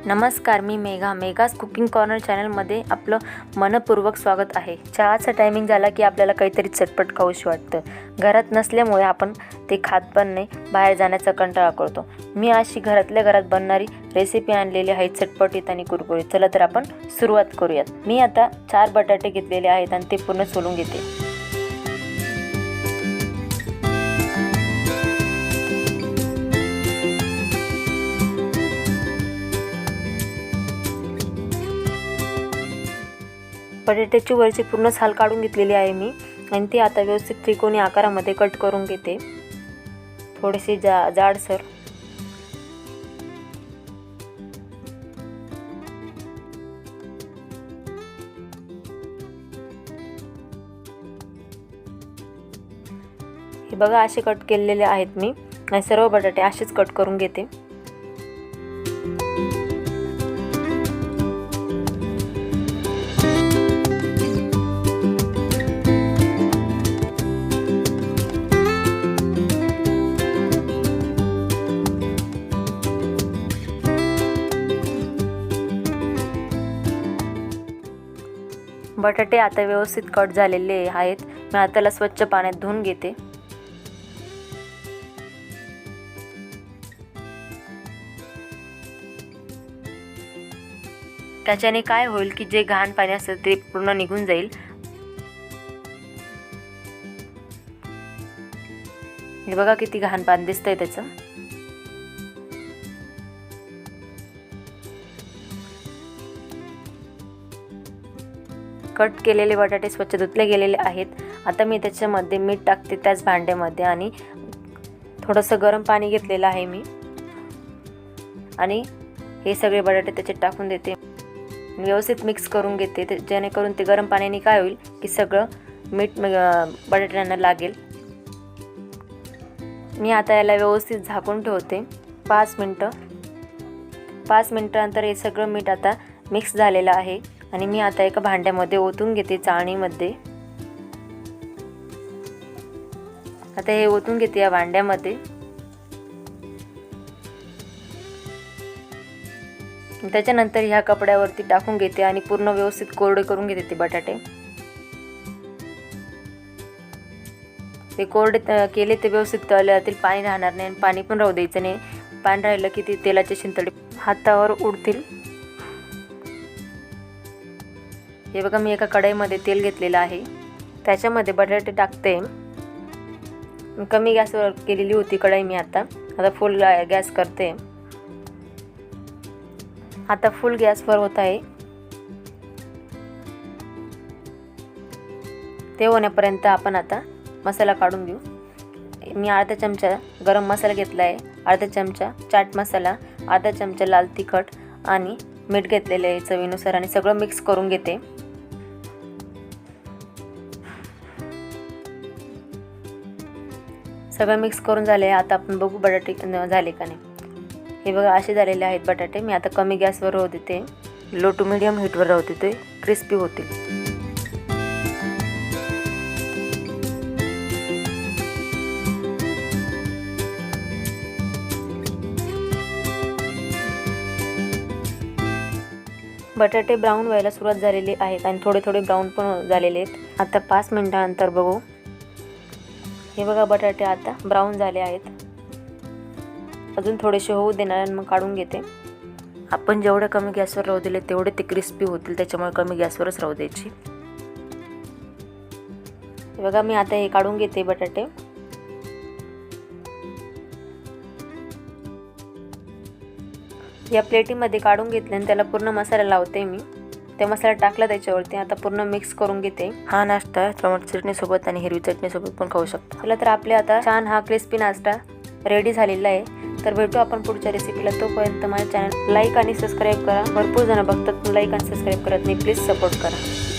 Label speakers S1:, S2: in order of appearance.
S1: नमस्कार, मी मेघाज cooking corner चॅनलमध्ये आपलं मनपूर्वक स्वागत आहे। चहाचा टायमिंग झाला की आपल्याला काहीतरी चटपट खाऊशी वाटतं। घरात नसल्यामुळे आपण ते खात पण नाही, बाहेर जाण्याचा कंटाळा करतो। मी अशी घरातल्या घरात बनणारी रेसिपी आणलेली आहे, चटपटीत आणि कुरकुरीत। चला तर आपण सुरुवात करूयात। मी आता 4 बटाटे घेतलेले आहेत आणि ते पूर्ण सोलून घेते। बटाट्याची वरची पूर्ण साल काढून घेतलेली आहे मी आणि ती आता व्यवस्थित त्रिकोणी आकारामध्ये कट करून घेते, थोडेसे जाडसर। हे बघा, असे कट केलेले आहेत मी आणि सर्व बटाटे असेच कट करून घेते। बटाटे आता व्यवस्थित कट झालेले आहेत। मी आता त्याला स्वच्छ पाण्यात धुवून घेते। त्याच्याने काय होईल की जे घाण पाणी असेल ते पूर्ण निघून जाईल। हे बघा किती घाण पाणी दिसतंय त्याचं। कट केलेले बटाटे स्वच्छ धुतले गेलेले आहेत। आता मी त्याच्यामध्ये मीठ टाकते त्याच भांड्यामध्ये आणि थोडंसं गरम पाणी घेतलेलं आहे मी आणि हे सगळे बटाटे त्याच्यात टाकून देते। व्यवस्थित मिक्स करून घेते, जेणेकरून ते गरम पाण्याने काय होईल की सगळं मीठ बटाट्यांना लागेल। मी आता याला व्यवस्थित झाकून ठेवते 5 मिनिटं। 5 मिनिटानंतर हे सगळं मीठ आता मिक्स झालेलं आहे आणि मी आता एका भांड्यामध्ये ओतून घेते, चाळणीमध्ये। आता हे ओतून घेते या भांड्यामध्ये। त्याच्यानंतर ह्या कपड्यावरती टाकून घेते आणि पूर्ण व्यवस्थित कोरडे करून घेते ते बटाटे। ते कोरडे केले ते व्यवस्थित तळल्यातील पाणी राहणार नाही आणि पाणी पण राहू द्यायचं नाही। पाणी राहिलं की ते तेलाचे शिंतडे हातावर उडतील। हे बघा, मी एका कढईमध्ये तेल घेतलेलं आहे, त्याच्यामध्ये बटाटे टाकते। कमी गॅसवर केलेली होती कढई मी, आता फुल गॅस करते। आता फुल गॅसवर होत आहे। ते होण्यापर्यंत आपण आता मसाला काढून घेऊ। मी अर्धा चमचा गरम मसाला घेतला आहे, अर्धा चमचा चाट मसाला, अर्धा चमचा लाल तिखट आणि मीठ घेतलेले आहे चवीनुसार आणि सगळं मिक्स करून घेते। सगळं मिक्स करून झाले। आता आपण बघू बटाटे झाले का नाही। हे बघा, असे झालेले आहेत बटाटे। मी आता कमी गॅसवर राहू देते, लो टू मीडियम हीटवर राहू देते, क्रिस्पी होतील। बटाटे ब्राऊन व्हायला सुरुवात झालेली आहेत आणि थोडे थोडे ब्राऊन पण झालेले आहेत। आता 5 मिनिटानंतर बघू। हे बघा, बटाटे आता ब्राऊन झाले आहेत। अजून थोडेसे होऊ देणार आणि मग काढून घेते। आपण जेवढे कमी गॅसवर राहू दिले तेवढे ते क्रिस्पी होतील, त्याच्यामुळे कमी गॅसवरच राहू द्यायची। हे बघा, मी आता हे काढून घेते बटाटे। या प्लेटीमध्ये काढून घेतले आणि त्याला पूर्ण मसाला लावते मी। ते मसाला टाकला त्याच्यावरती, आता पूर्ण मिक्स करून घेते। हा नाश्ता टोमॅटो चटणीसोबत आणि हिरवी चटणीसोबत पण खाऊ शकतो। चला तर आपले आता छान हा क्रिस्पी नाश्ता रेडी झालेला आहे। तर भेटू आपण पुढच्या रेसिपीला। तोपर्यंत माझ्या चॅनल लाईक आणि सबस्क्राईब करा। भरपूर जण बघतात पण लाईक आणि सबस्क्राईब करत नाही, प्लीज सपोर्ट करा।